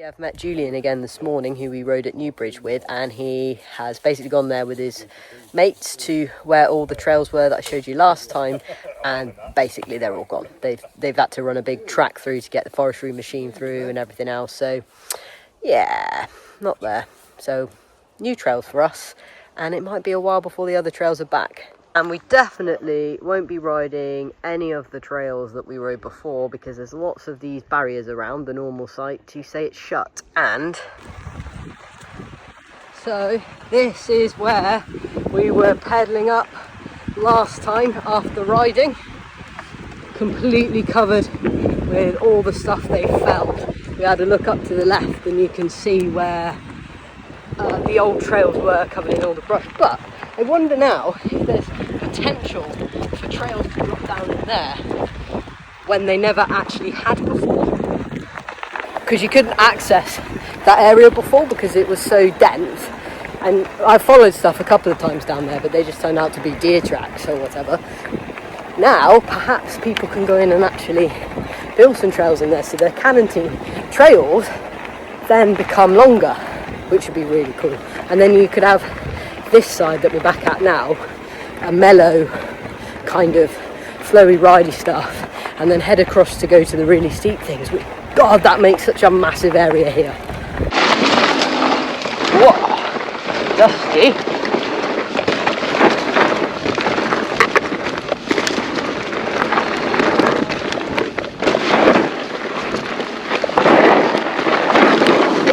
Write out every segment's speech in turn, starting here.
I've met Julian again this morning, who we rode at Newbridge with, and he has basically gone there with his mates to where all the trails were that I showed you last time, and basically they're all gone. They've had to run a big track through to get the forestry machine through and everything else, so yeah, not there. So new trails for us, and it might be a while before the other trails are back. And we definitely won't be riding any of the trails that we rode before, because there's lots of these barriers around the normal site to say it's shut. And so this is where we were pedalling up last time after riding, completely covered with all the stuff they felled. We had a look up to the left and you can see where the old trails were covered in all the brush. But I wonder now if there's potential for trails to drop down in there when they never actually had before, because you couldn't access that area before because it was so dense. And I followed stuff a couple of times down there, but they just turned out to be deer tracks or whatever. Now perhaps people can go in and actually build some trails in there, so the Canantine trails then become longer, which would be really cool. And then you could have this side that we're back at now, a mellow kind of flowy ridey stuff, and then head across to go to the really steep things. God, that makes such a massive area here. Whoa, dusty.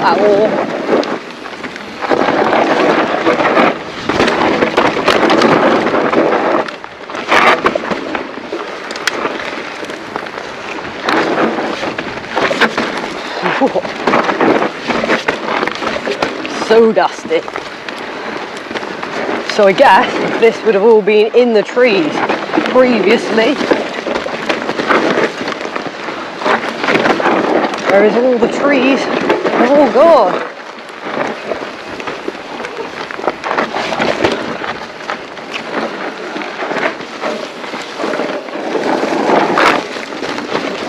Wow. So dusty. So I guess this would have all been in the trees previously, whereas all the trees are all gone.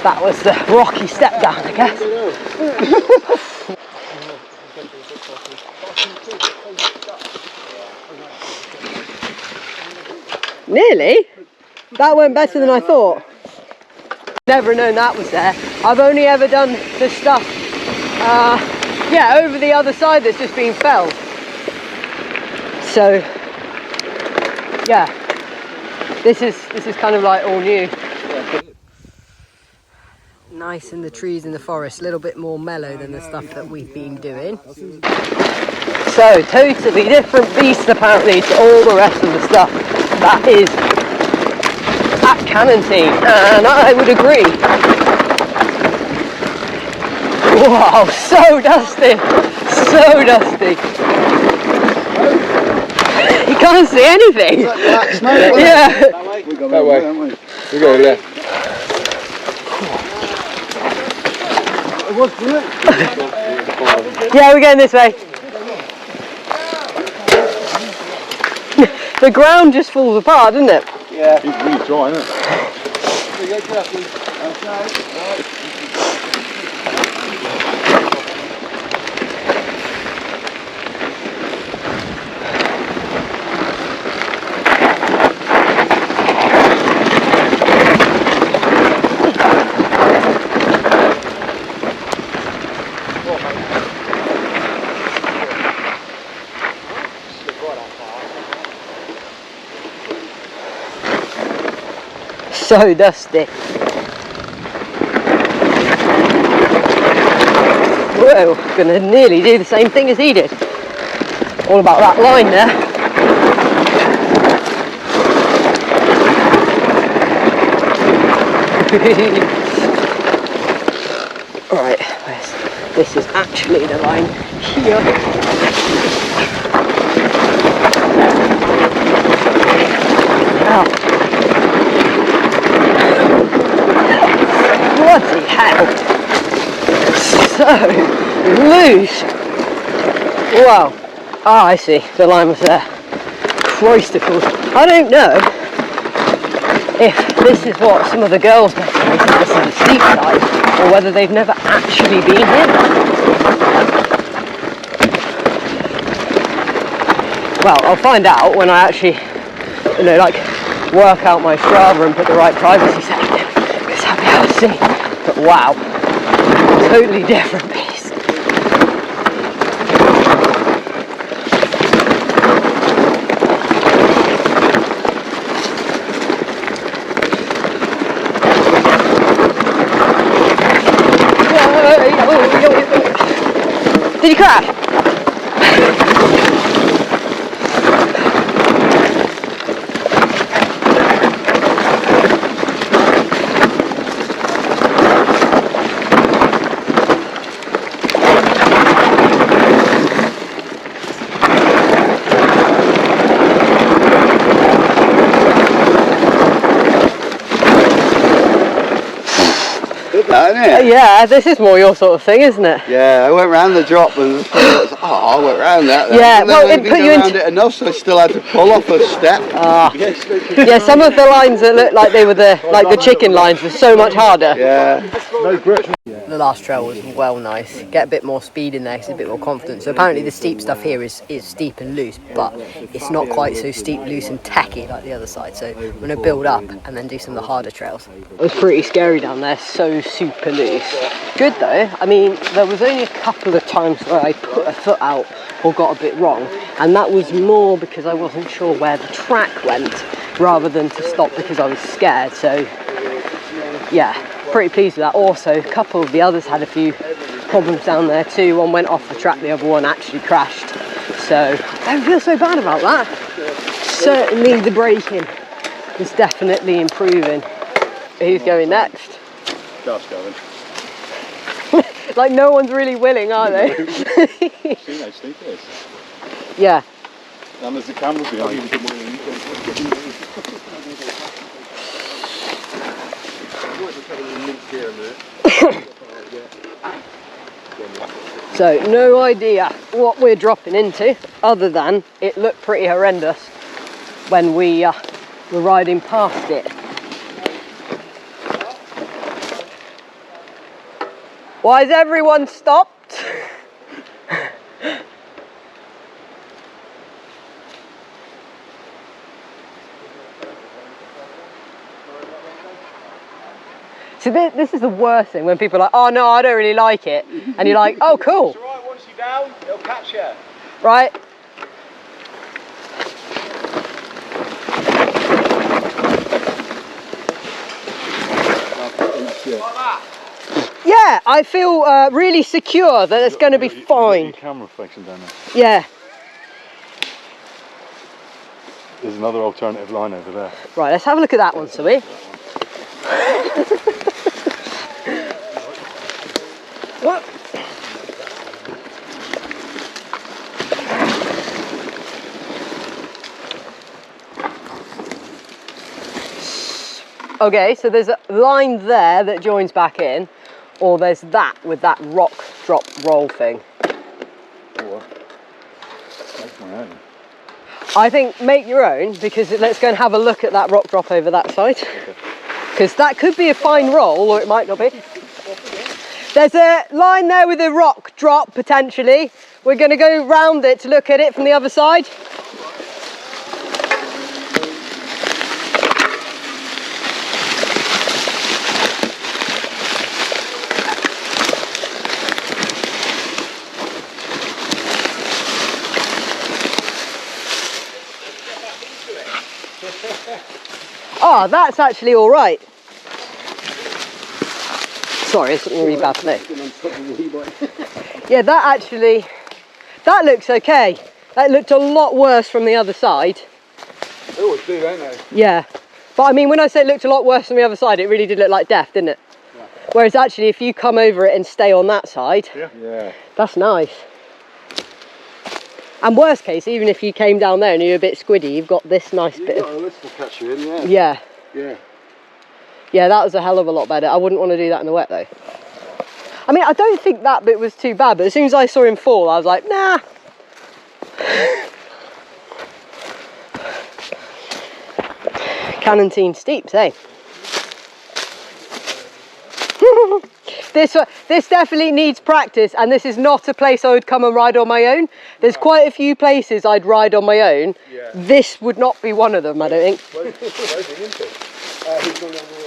That was the rocky step down, I guess. Nearly? That went better than I thought. Never known that was there. I've only ever done the stuff, yeah, over the other side that's just been felled. So, yeah, this is kind of like all new. Nice in the trees in the forest, a little bit more mellow than the stuff that we've been doing. So, totally different beast apparently to all the rest of the stuff that is at Canantine, and I would agree. Wow, so dusty, so dusty. You can't see anything. Yeah. That way. We go left. Yeah, we're going this way. The ground just falls apart, doesn't it? Yeah. It's really dry, isn't it? So dusty. Whoa, gonna nearly do the same thing as he did. All about that line there. Right, this is actually the line here. Bloody hell! So loose! Wow! Ah, I see, the line was there. Christopher. I don't know if this is what some of the girls decorated this on the steep side, or whether they've never actually been here. Well, I'll find out when I actually, you know, like work out my Strava and put the right privacy setting in, because I'll be able to see. But wow, totally different beast. Did you crash? Isn't it? Yeah, this is more your sort of thing, isn't it? Yeah, I went round the drop and I went round that. Yeah, and well, then it put you around into it enough, so I still had to pull off a step. yeah, some of the lines that looked like they were the chicken lines were so much harder. Yeah. No grip. The last trail was well nice. Get a bit more speed in there, it's a bit more confident. So apparently the steep stuff here is steep and loose, but it's not quite so steep, loose and tacky like the other side. So we're going to build up and then do some of the harder trails. It was pretty scary down there, so super loose. Good though, I mean, there was only a couple of times where I put a foot out or got a bit wrong, and that was more because I wasn't sure where the track went rather than to stop because I was scared. So yeah, pretty pleased with that. Also, a couple of the others had a few problems down there too. One went off the track, the other one actually crashed. So I don't feel so bad about that. Certainly the braking is definitely improving. Who's going next? Just going. Like no one's really willing, are they? See how steep it is. Yeah. And there's the camera behind. So no idea what we're dropping into, other than it looked pretty horrendous when we were riding past it. Why has everyone stopped? So this is the worst thing, when people are like, oh no, I don't really like it. And you're like, oh cool. It's alright, once you're down, it'll catch you. Right? Yeah, I feel really secure that it's going to be fine. Camera reflection down there. Yeah. There's another alternative line over there. Right, let's have a look at that one, shall we? Okay, so there's a line there that joins back in, or there's that with that rock drop roll thing. I think make your own, because let's go and have a look at that rock drop over that side. Because that could be a fine roll, or it might not be. There's a line there with a rock drop, potentially. We're going to go round it to look at it from the other side. Oh, that's actually all right. Sorry, it's something really bad for me. Yeah, that looks okay. That looked a lot worse from the other side. They always do, don't they? Yeah, but I mean, when I say it looked a lot worse from the other side, it really did look like death, didn't it? Yeah. Whereas actually, if you come over it and stay on that side, yeah, that's nice. And worst case, even if you came down there and you're a bit squiddy, you've got this nice bit of... this will catch you in, yeah. Yeah. Yeah. Yeah, that was a hell of a lot better. I wouldn't want to do that in the wet though. I mean, I don't think that bit was too bad, but as soon as I saw him fall, I was like, nah. Cannantine steeps, eh? This definitely needs practice, and this is not a place I would come and ride on my own. There's quite a few places I'd ride on my own. Yeah. This would not be one of them, I don't think. Where's he into? He's gone down the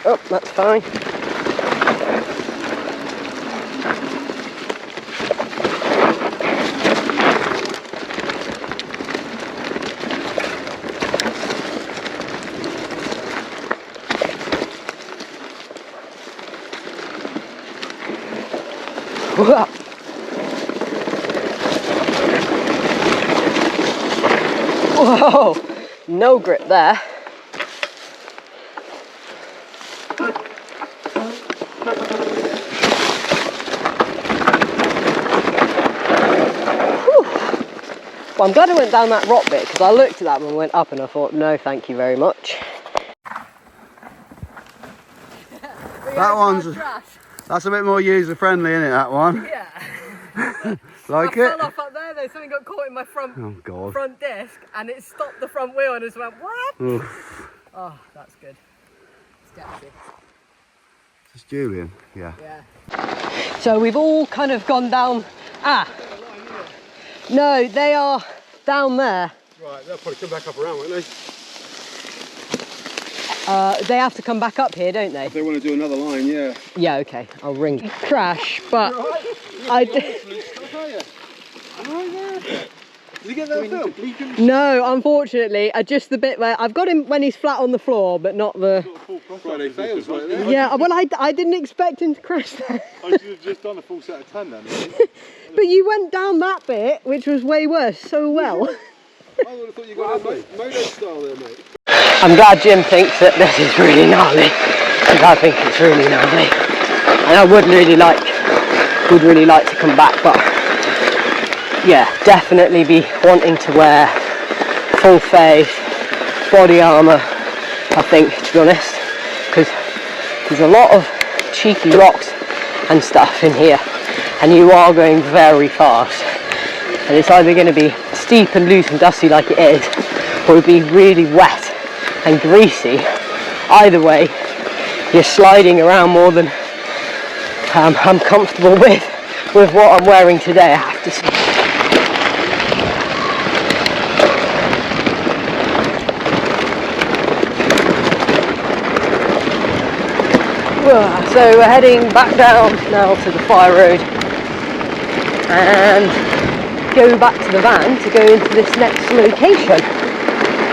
Oh, that's fine. Whoa, no grip there. Well, I'm glad I went down that rock bit, because I looked at that one and went up and I thought, no, thank you very much. That's a bit more user friendly, isn't it, that one? Yeah. Like I it? fell off up there though, something got caught in my front disc and it stopped the front wheel and just went, what? Oof. Oh, that's good. Sketchy. It's Julian, yeah. So we've all kind of gone down. No, they are down there. Right, they'll probably come back up around, won't they? They have to come back up here, don't they? If they want to do another line, yeah. Yeah, okay, I'll ring. Crash, but I did. Did you get that film? No, unfortunately, just the bit where I've got him when he's flat on the floor, but not the. Friday fails right there. Yeah, well, I didn't expect him to crash there. I should have just done a full set of 10 then. But you went down that bit, which was way worse, so well. I would have thought you got a moto style there, mate. I'm glad Jim thinks that this is really gnarly, because I think it's really gnarly. And I would really like to come back, but yeah, definitely be wanting to wear full face, body armour, I think, to be honest, because there's a lot of cheeky rocks and stuff in here, and you are going very fast, and it's either going to be steep and loose and dusty like it is, or it'll be really wet and greasy. Either way, you're sliding around more than I'm comfortable with what I'm wearing today, I have to say. So we're heading back down now to the fire road and go back to the van to go into this next location,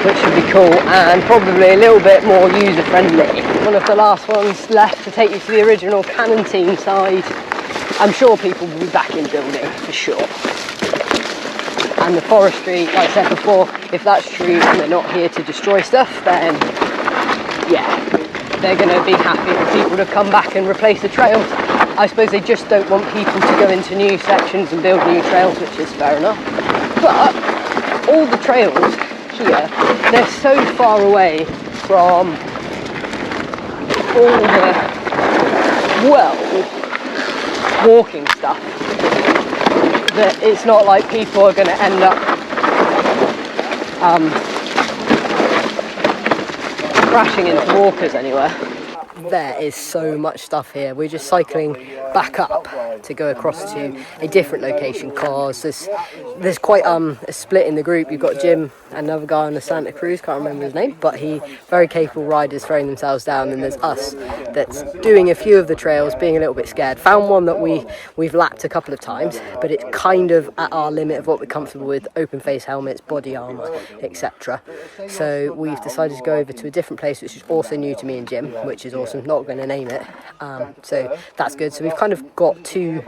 which should be cool and probably a little bit more user friendly. One of the last ones left to take you to the original Cannon side. I'm sure people will be back in building for sure. And the forestry, like I said before, if that's true and they're not here to destroy stuff, then yeah, they're going to be happy for people to come back and replace the trails. I suppose they just don't want people to go into new sections and build new trails, which is fair enough. But all the trails here, they're so far away from all the, well, walking stuff that it's not like people are going to end up crashing into walkers anywhere. There is so much stuff here. We're just cycling back up to go across to a different location because there's quite a split in the group. You've got Jim and another guy on the Santa Cruz, can't remember his name, but very capable riders throwing themselves down, and there's us that's doing a few of the trails, being a little bit scared. Found one that we've lapped a couple of times, but it's kind of at our limit of what we're comfortable with, open face helmets, body armour, etc. So we've decided to go over to a different place, which is also new to me and Jim, which is awesome. Not going to name it, so that's good. So we've kind of got two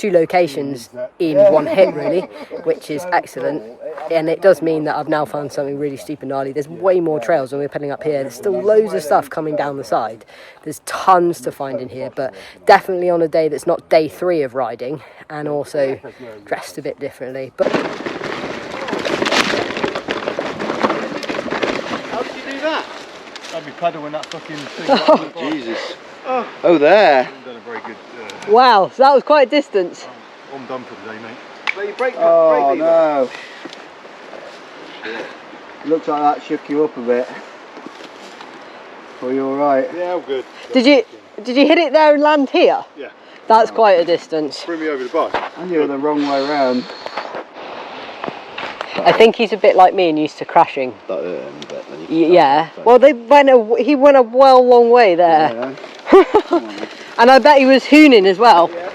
locations in one hit really, which is excellent, and it does mean that I've now found something really steep and gnarly. There's way more trails when we're pedaling up here. There's still loads of stuff coming down the side. There's tons to find in here, but definitely on a day that's not day 3 of riding, and also dressed a bit differently. But I'd be paddling that fucking thing. Oh, Jesus. Oh, there. I've done a very good. Wow, so that was quite a distance. I'm done for today, mate. Well, you break, Oh no. Looks like that shook you up a bit. Are you alright? Yeah, I'm good. Did you hit it there and land here? Yeah. That's quite a distance. Bring me over the bus. And you're the wrong way round. I think he's a bit like me and used to crashing. That hurt him a bit, then Yeah. Well, he went a long way there. Yeah. And I bet he was hooning as well. Yeah.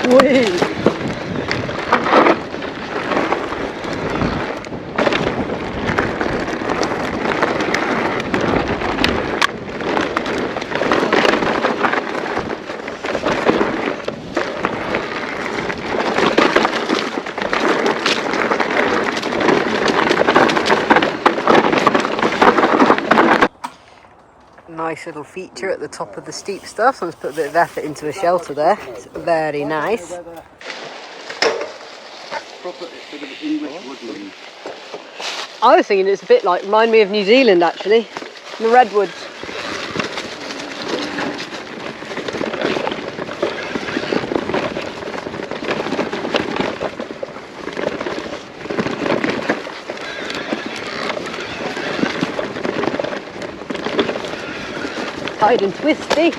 Whee! Nice little feature at the top of the steep stuff. Someone's put a bit of effort into a shelter there. It's very nice. Proper sort of English woodland. I was thinking it's a bit like, remind me of New Zealand actually. The redwoods. Tight and twisty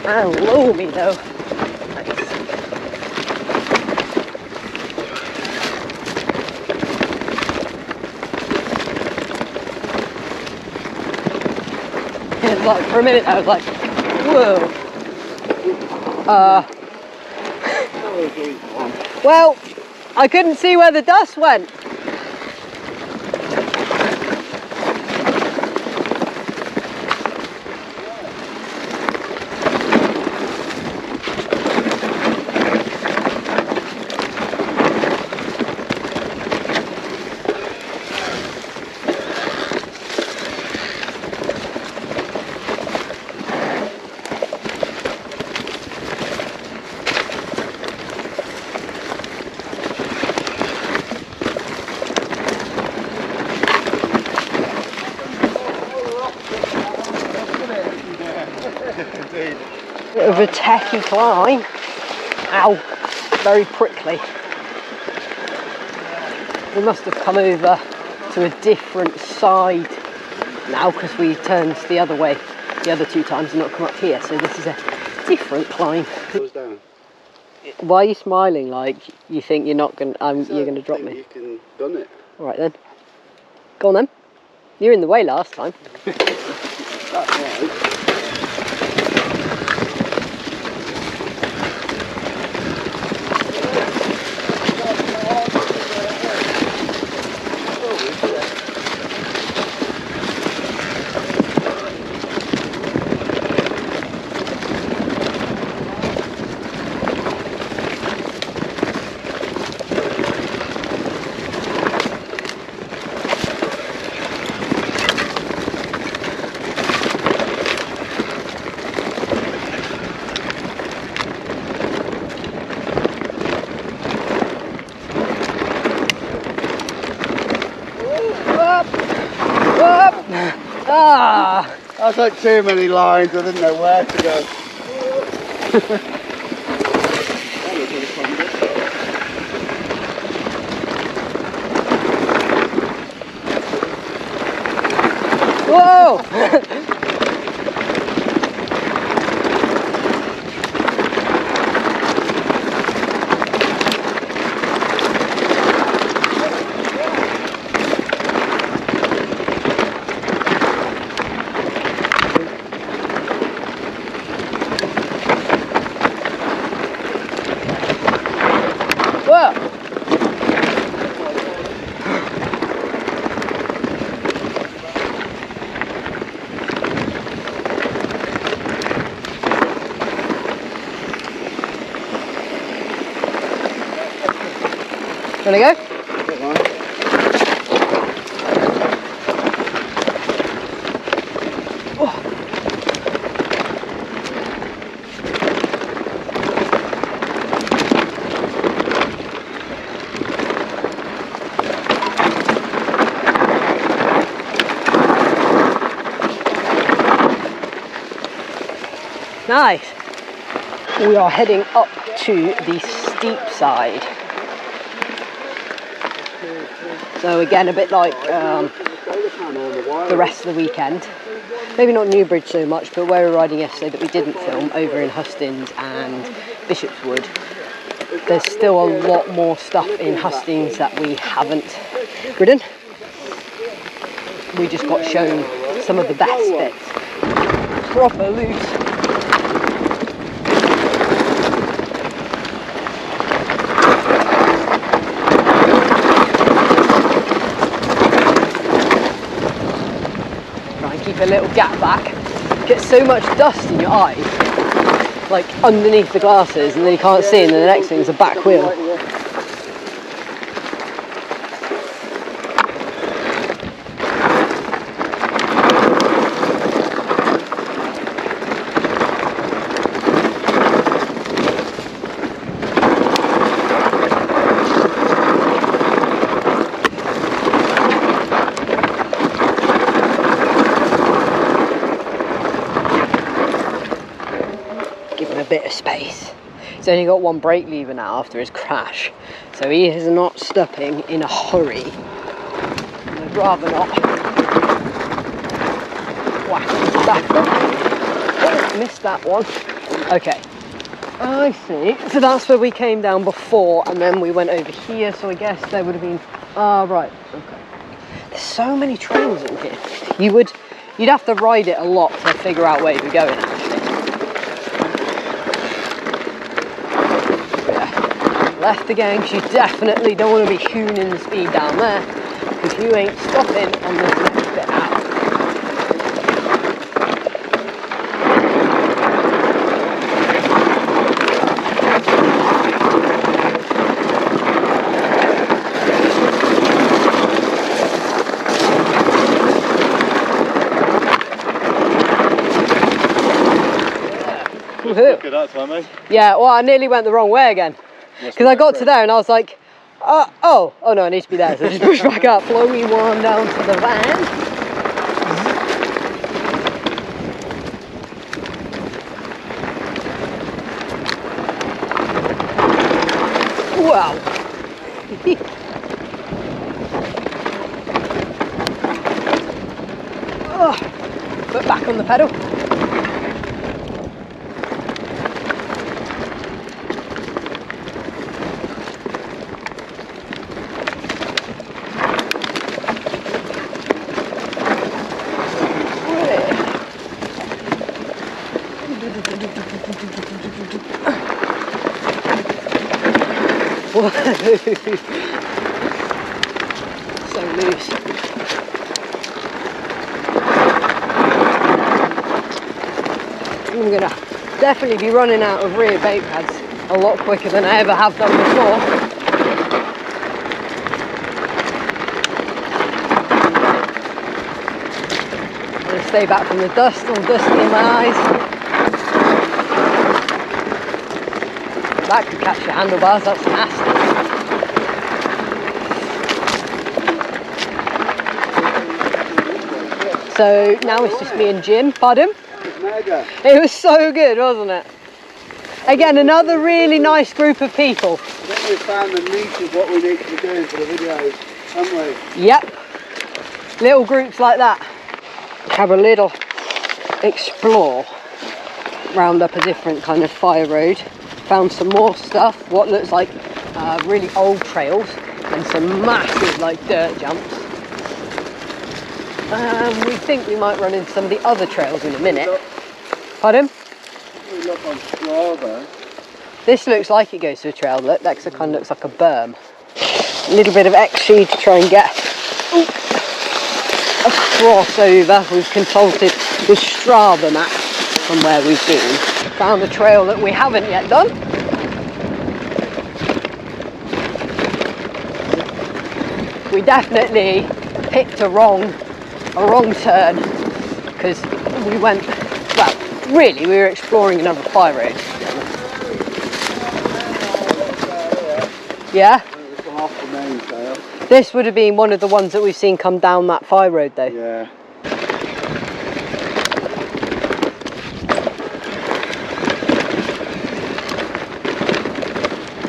and loamy though. Nice. It's like, for a minute I was like, whoa. Well, I couldn't see where the dust went. Bit of a techie climb. Ow, very prickly. We must have come over to a different side now because we turned the other way the other two times and not come up here, so this is a different climb. Goes down. Why are you smiling like you think you're not going you're going to drop me? You can done it. Alright then. Go on then. You were in the way last time. That's right. Ah! That's like too many lines, I didn't know where to go. Whoa! Wanna go? Get one. Nice. We are heading up to the steep side. So again, a bit like the rest of the weekend. Maybe not Newbridge so much, but where we were riding yesterday that we didn't film over in Hustings and Bishopswood. There's still a lot more stuff in Hustings that we haven't ridden. We just got shown some of the best bits. Proper loose. A little gap back, get so much dust in your eyes, like underneath the glasses, and then you can't see, and then the next thing is a back wheel. Bit of space. He's only got one brake lever now after his crash, so he is not stopping in a hurry. I'd rather not whack his back up. Oh, missed that one. Okay, I see. So that's where we came down before, and then we went over here, so I guess there would have been... right, okay. There's so many trails in here. You'd have to ride it a lot to figure out where you're going, actually. Left again, because you definitely don't want to be hooning the speed down there, because you ain't stopping on this next bit out. Look at that time, eh? Yeah, well, I nearly went the wrong way again. Because I got to there and I was like, oh no, I need to be there. So I just pushed back up, flowy one down to the van. Wow. Foot back on the pedal. So loose. I'm gonna definitely be running out of rear brake pads a lot quicker than I ever have done before. I'm gonna stay back from the dust, all dusty in my eyes. That could catch your handlebars, that's nasty. So now it's just me and Jim. Pardon? Mega. It was so good, wasn't it? Again, another really nice group of people. I think we found the niche of what we need to be doing for the videos, haven't we? Yep. Little groups like that. Have a little explore round up a different kind of fire road. Found some more stuff, what looks like really old trails, and some massive like dirt jumps. We think we might run into some of the other trails in a minute. Pardon? We look on Strava. This looks like it goes to a trail, look, that kind of looks like a berm. A little bit of XC to try and get a crossover. We've consulted the Strava map from where we've been. Found a trail that we haven't yet done. we definitely picked a wrong turn, because we went, well, really we were exploring another fire road. Yeah? It's gone off the main trail. This would have been one of the ones that we've seen come down that fire road though. Yeah.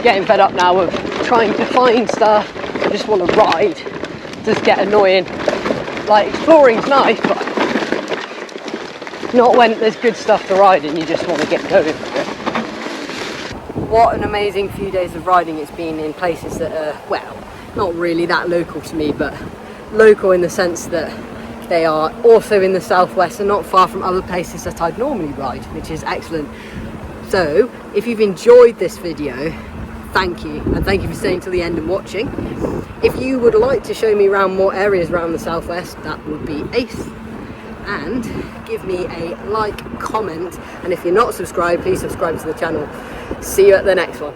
Getting fed up now of trying to find stuff. I just want to ride. Just get annoying. Like, exploring's nice, but not when there's good stuff to ride and you just want to get going. What an amazing few days of riding it's been in places that are, well, not really that local to me, but local in the sense that they are also in the southwest and not far from other places that I'd normally ride, which is excellent. So, if you've enjoyed this video, thank you, and thank you for staying till the end and watching. If you would like to show me around more areas around the southwest, that would be ace. And give me a like, comment, and if you're not subscribed, please subscribe to the channel. See you at the next one.